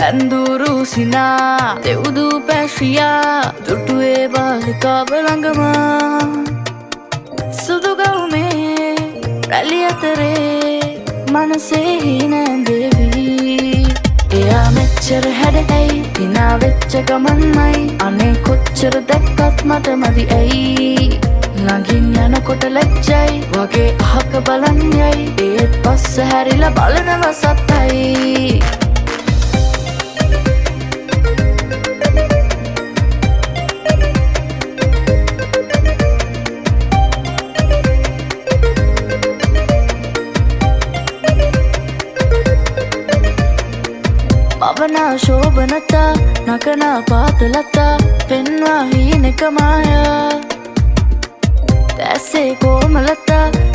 ඇන්දුරු සිනා දෙව්දු පැශ්‍රියා දුටුවේ බාලිකාව ළඟම සුදුගවුමේ රැලි අතරේ මනසේ හිනැන්දේවී එයා මෙච්චර හැඩ ඇයි හිනා වෙච්ච ගමන්මයි අනේ කොච්චර දැක්කත් මට මදි ඇයි ළඟින් යනකොට ලැජ්ජයි වගේ අහක බලන් යයි ඒත් පස්ස හැරිලා බලනව සත්තයි මවනා ශෝභනත නකනා පාතලත පෙන්වා හීනෙක මායා දැස්සේ කෝමලත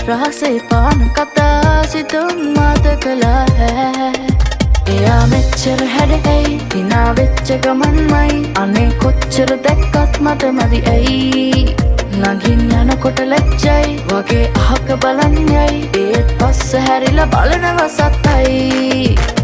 රහසේ පාන කතා සිතුම් මාත කළා හැ එයා මෙච්චර හැඩ ඇයි හිනා වෙච්ච ගමන්මයි අනේ කොච්චර දැක්කත් මට මදි ඇයි ළඟින් යනකොට ලැජ්ජයි වගේ අහක බලන් යයි ඒත් පස්ස හැරිලා බලනව සත්තයි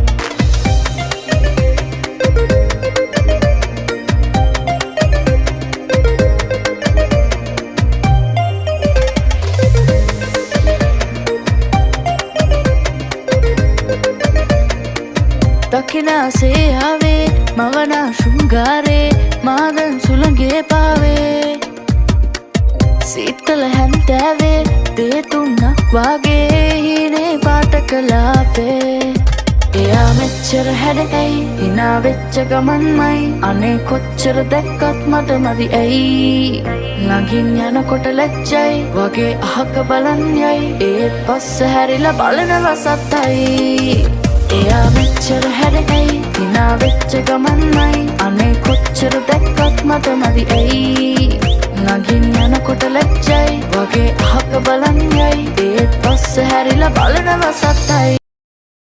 දකිනාසේ ආවේ මවනා ශෘංගාරේ මාදන් සුළඟේ පාවේ සීතල හැන්තෑවේ දේතුන්නක් වාගේ හීනේ පාට කලාපේ එයා මෙච්චර හැඩ ඇයි හිනා වෙච්ච ගමන්මයි අනේ කොච්චර දැක්කත් මට මදි ඇයි ළඟින් යනකොට ලැජ්ජයි වගේ අහක බලන් යයි ඒත් පස්ස හැරිලා බලනව සත්තයි එයා මෙච්චර හැඩ ඇයි හිනා වෙච්ච ගමන්මයි අනේ කොච්චර දැක්කත් මට මදි ඇයි ළඟින් යනකොට ලැජ්ජයි වගේ අහක බලන් යයි ඒත් පස්ස හැරිලා බලනව සත්තයි